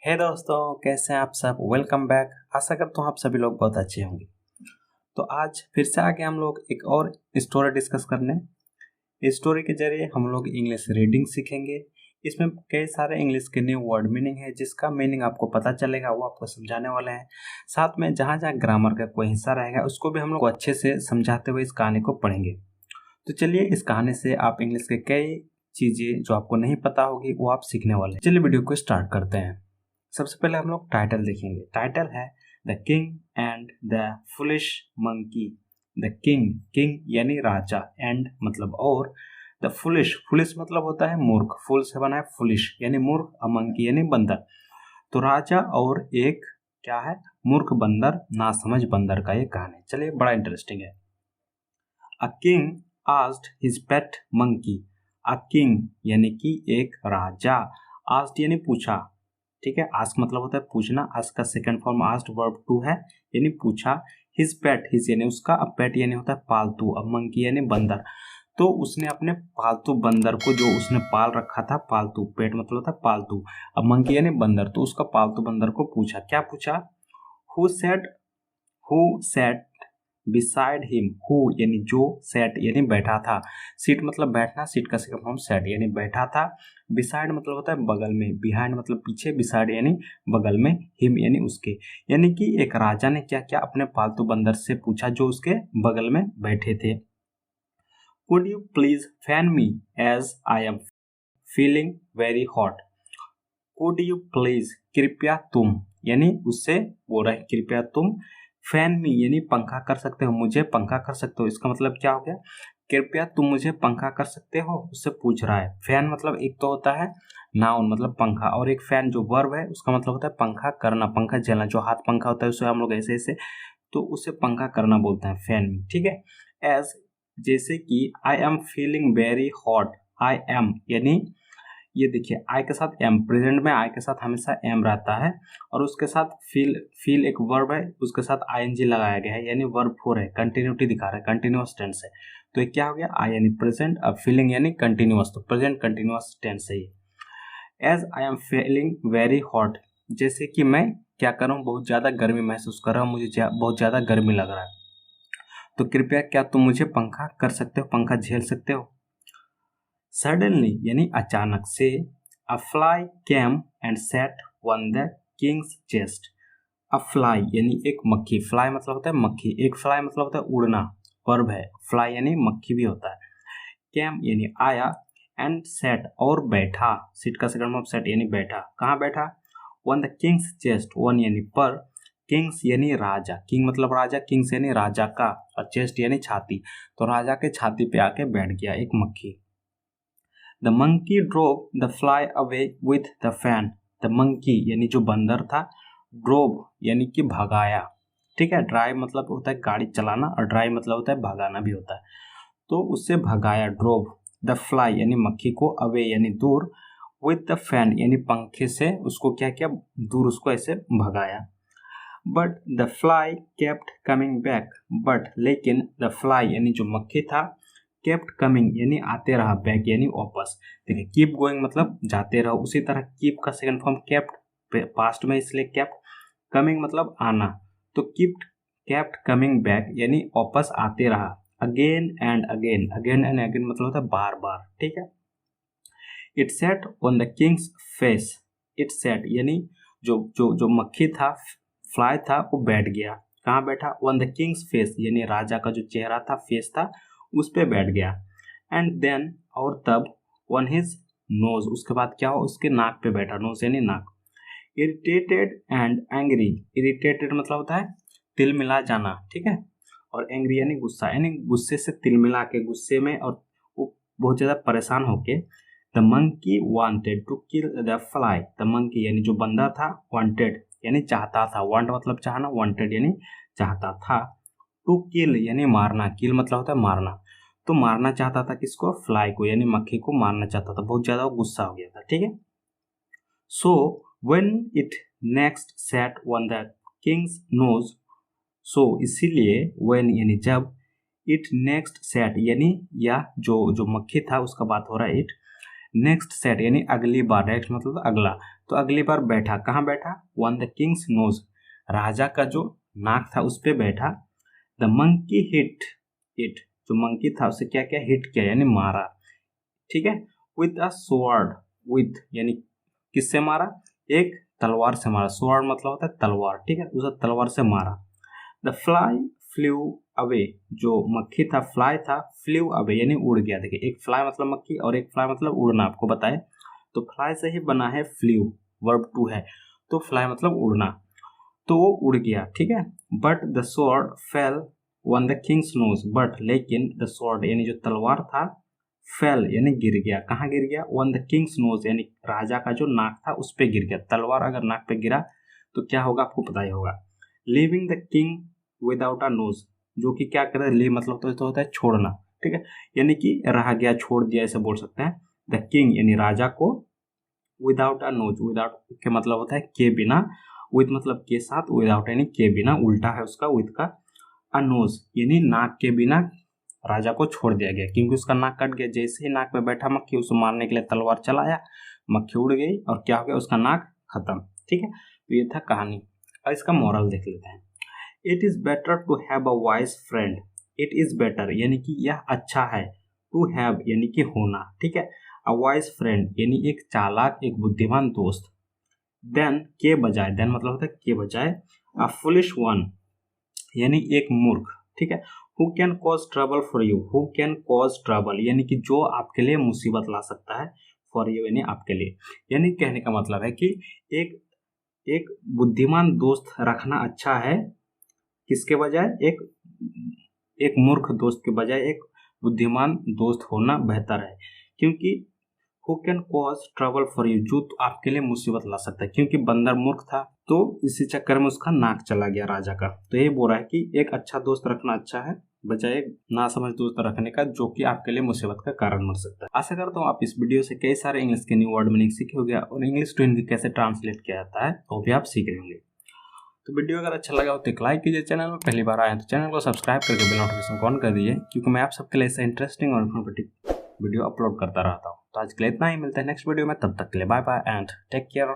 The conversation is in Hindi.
हे दोस्तों, कैसे हैं आप सब। Welcome back. आशा करता हूँ आप सभी लोग बहुत अच्छे होंगे। तो आज फिर से आगे हम लोग एक और स्टोरी डिस्कस करने। इस स्टोरी के जरिए हम लोग इंग्लिश रीडिंग सीखेंगे। इसमें कई सारे इंग्लिश के न्यू वर्ड मीनिंग है, जिसका मीनिंग आपको पता चलेगा, वो आपको समझाने वाले हैं। साथ में जहाँ जहाँ ग्रामर का कोई हिस्सा रहेगा उसको भी हम लोग अच्छे से समझाते हुए इस कहानी को पढ़ेंगे। तो चलिए, इस कहानी से आप इंग्लिश के कई चीज़ें जो आपको नहीं पता होगी वो आप सीखने वाले हैं। चलिए वीडियो को स्टार्ट करते हैं। सबसे पहले हम लोग टाइटल देखेंगे। टाइटल है the king and the foolish monkey. The king, king यानी राजा, एंड मतलब और, द फुलिश, फुलिश मतलब होता है मूर्ख, फुल से बना है फुलिश यानी मूर्ख, अ मंकी यानी बंदर। तो राजा और एक क्या है, मूर्ख बंदर, नासमझ बंदर का ये कहानी। चलिए, बड़ा इंटरेस्टिंग है। A king asked his pet monkey. A king यानी कि एक राजा, आस्क्ड यानी पूछा, ठीक है। आस्क मतलब होता है पूछना, आस्क का second form asked verb two है यानी पूछा। हिज पेट, हिज यानी उसका, अब पेट यानी होता है पालतू, अब मंकी यानी बंदर। तो उसने अपने पालतू बंदर को, जो उसने पाल रखा था, पालतू, पेट मतलब होता है पालतू, अब मंकी यानी बंदर, तो उसका पालतू बंदर को पूछा। क्या पूछा? Who said, who set beside him, who यानी जो, सेट यानी बैठा था, सीट मतलब बैठना, सीट का सेकंड फॉर्म सेट यानी बैठा था, बिसाइड मतलब होता है बगल में, बिहाइंड मतलब पीछे, बिसाइड यानी बगल में, हिम यानी उसके। यानी कि एक राजा ने क्या क्या अपने पालतू बंदर से पूछा जो उसके बगल में बैठे थे। Could you please fan me as I am feeling very hot. Could you please, कृपया तुम, यानी उससे बोल रहा है कृपया तुम, फैन मी यानी पंखा कर सकते हो, मुझे पंखा कर सकते हो। इसका मतलब क्या हो गया, कृपया तुम मुझे पंखा कर सकते हो, उससे पूछ रहा है। फैन मतलब एक तो होता है नाउन मतलब पंखा, और एक फैन जो वर्ब है उसका मतलब होता है पंखा करना, पंखा झेलना, जो हाथ पंखा होता है उसे हम लोग ऐसे ऐसे, तो उसे पंखा करना बोलते हैं फैन मी, ठीक है। एज जैसे कि आई am feeling very hot, I am यानी ये देखिए आई के साथ एम, प्रेजेंट में आई के साथ हमेशा एम रहता है, और उसके साथ फील, फील एक वर्ब है, उसके साथ आईएनजी लगाया गया है यानी वर्ब फोर है, कंटिन्यूटी दिखा रहा है, कंटिन्यूअस टेंस है। तो ये क्या हो गया, आई यानी प्रेजेंट, अब फीलिंग यानी कंटिन्यूअस, तो प्रेजेंट कंटिन्यूअस टेंस है ये। As I am feeling very hot, जैसे कि मैं क्या कर रहा हूँ, बहुत ज़्यादा गर्मी महसूस कर रहा हूँ, मुझे बहुत ज़्यादा गर्मी लग रहा है, तो कृपया क्या तुम मुझे पंखा कर सकते हो, पंखा झेल सकते हो। सडनली यानी अचानक से, अ fly came and set on the Kings chest. A fly यानी एक मक्खी, फ्लाई मतलब होता है मक्खी, एक फ्लाई मतलब होता है उड़ना, वर्ब है, फ्लाई यानी मक्खी भी होता है। केम यानी आया, एंड सेट और बैठा, सीट का सेकंड फॉर्म सेट यानी बैठा, कहाँ बैठा, on the Kings chest, one यानी पर, किंग्स यानी राजा, किंग मतलब राजा, किंग्स यानी राजा का, और चेस्ट यानी छाती, तो राजा के छाती पे आके बैठ गया एक मक्खी। The monkey drove the fly away with the fan. The monkey यानी जो बंदर था, ड्रोव यानी कि भगाया, ठीक है। ड्राइव मतलब होता है गाड़ी चलाना, और ड्राइव मतलब होता है भगाना भी होता है, तो उससे भगाया, ड्रोव द फ्लाई यानी मक्खी को, अवे यानी दूर, विथ द फैन यानी पंखे से उसको क्या किया, दूर उसको ऐसे भगाया। But the fly kept coming back, but लेकिन, द फ्लाई यानी जो मक्खी था, केप्ट कमिंग यानी आते रहा, बैक यानी वापस। देखिए कीप गोइंग मतलब जाते रहो, उसी तरह कीप का सेकंड फॉर्म केप्ट, पास्ट में इसलिए केप्ट, कमिंग मतलब आना, तो कीप्ट, केप्ट कमिंग बैक यानी वापस आते रहा, again and again, again and again मतलब होता है बार बार, ठीक है। It set on the Kings face, it set यानी जो जो जो मक्खी था, फ्लाई था, वो बैठ गया, कहाँ बैठा, ऑन द किंग्स फेस यानी राजा का जो चेहरा था, फेस था, उस पे बैठ गया। एंड देन और तब, ऑन हिज नोज, उसके बाद क्या हो, उसके नाक पे बैठा, नोज यानी नाक। इरिटेटेड एंड एंग्री, इरिटेटेड मतलब होता है तिलमिला जाना, ठीक है, और एंग्री यानी गुस्सा, यानी गुस्से से तिलमिला के, गुस्से में, और वो बहुत ज़्यादा परेशान होके। The monkey wanted to kill the fly, the monkey यानी जो बंदा था, वांटेड यानी चाहता था, वांट मतलब चाहना, वांटेड यानी चाहता था, टू किल यानी मारना, किल मतलब होता है मारना, तो मारना चाहता था किसको, फ्लाई को, यानी मक्खी को मारना चाहता था, बहुत ज़्यादा वो गुस्सा हो गया था, ठीक है। So when it next set on the king's nose, so इसीलिए, व्हेन यानी जब, इट नेक्स्ट सेट यानी या जो जो मक्खी था उसका बात हो रहा है, इट नेक्स्ट सेट यानी अगली बार, नेक्स्ट मतलब अगला, तो अगली बार बैठा, कहाँ बैठा? ऑन द किंग्स नोज, राजा का जो नाक था उस पे बैठा। द मंकी हिट इट, जो मंकी था उसे क्या क्या हिट किया यानी मारा, ठीक है। विथ अ स्वॉर्ड, विथ यानी किससे मारा? एक तलवार से मारा। स्वॉर्ड मतलब होता है तलवार, ठीक है, उसे तलवार से मारा। द फ्लाई फ्ल्यू अवे, जो मक्खी था फ्लाई था, फ्ल्यू अवे यानी उड़ गया। देखिए एक फ्लाई मतलब मक्खी और एक फ्लाई मतलब उड़ना, आपको बताए तो फ्लाई से ही बना है फ्ल्यू, वर्ब टू है, तो फ्लाई मतलब उड़ना, तो वो उड़ गया, ठीक है। But the sword fell on the king's nose, but लेकिन द स्वॉर्ड यानी जो तलवार था, फेल यानी गिर गया, कहाँ गिर गया? ऑन द किंग्स नोज यानी राजा का जो नाक था उस पे गिर गया। तलवार अगर नाक पे गिरा तो क्या होगा आपको पता ही होगा। Living the king without a knows, जो कि क्या करे, लीव मतलब तो होता है छोड़ना, ठीक है, यानी कि रह गया, छोड़ दिया, ऐसे बोल सकते हैं। द किंग यानी राजा को, विदाउट अ नोज, विदाउट के मतलब होता है के बिना, विद मतलब के साथ, विदाउट यानी के बिना, उल्टा है उसका विद का। अ नोज यानी नाक के बिना राजा को छोड़ दिया गया, क्योंकि उसका नाक कट गया। जैसे ही नाक पे बैठा मक्खी, उसे मारने के लिए तलवार चलाया, मक्खी उड़ गई और क्या हो गया, उसका नाक खत्म, ठीक है। तो ये था कहानी। और इसका मोरल देख लेते हैं। It is better to have a wise friend, it is better यानी कि यह अच्छा है, टू हैव यानी कि होना, ठीक है, अ वाइज फ्रेंड यानी एक चालाक, एक बुद्धिमान दोस्त, देन के बजाय, देन मतलब होता है के बजाय, अ फुलिश वन यानी एक मूर्ख, ठीक है। Who can cause trouble for you, who can cause trouble यानी कि जो आपके लिए मुसीबत ला सकता है, फॉर यू यानी आपके लिए, यानी कहने का मतलब है कि एक एक बुद्धिमान दोस्त रखना अच्छा है, किसके बजाय? एक मूर्ख दोस्त के बजाय एक बुद्धिमान दोस्त होना बेहतर है, क्योंकि who can cause trouble for you, जो तो आपके लिए मुसीबत ला सकता है, क्योंकि बंदर मूर्ख था तो इसी चक्कर में उसका नाक चला गया राजा का। तो ये बोल रहा है कि एक अच्छा दोस्त रखना अच्छा है बजाय एक नासमझ दोस्त रखने का, जो कि आपके लिए मुसीबत का कारण बन सकता है। आशा करता हूँ आप इस वीडियो से कई सारे इंग्लिश के न्यू वर्ड मीनिंग सीखे होंगे और इंग्लिश टू हिंदी कैसे ट्रांसलेट किया जाता है वो भी आप सीख रहे होंगे। तो वीडियो अगर अच्छा लगा हो तो एक लाइक कीजिए, चैनल में पहली बार आए हैं तो चैनल को सब्सक्राइब करके बेल नोटिफिकेशन को ऑन कर दीजिए, क्योंकि मैं आप सबके लिए ऐसा इंटरेस्टिंग और इन्फॉर्मेटिव वीडियो अपलोड करता रहता हूँ। तो आज के लिए इतना ही, मिलते हैं नेक्स्ट वीडियो में, तब तक के लिए bye bye and take care.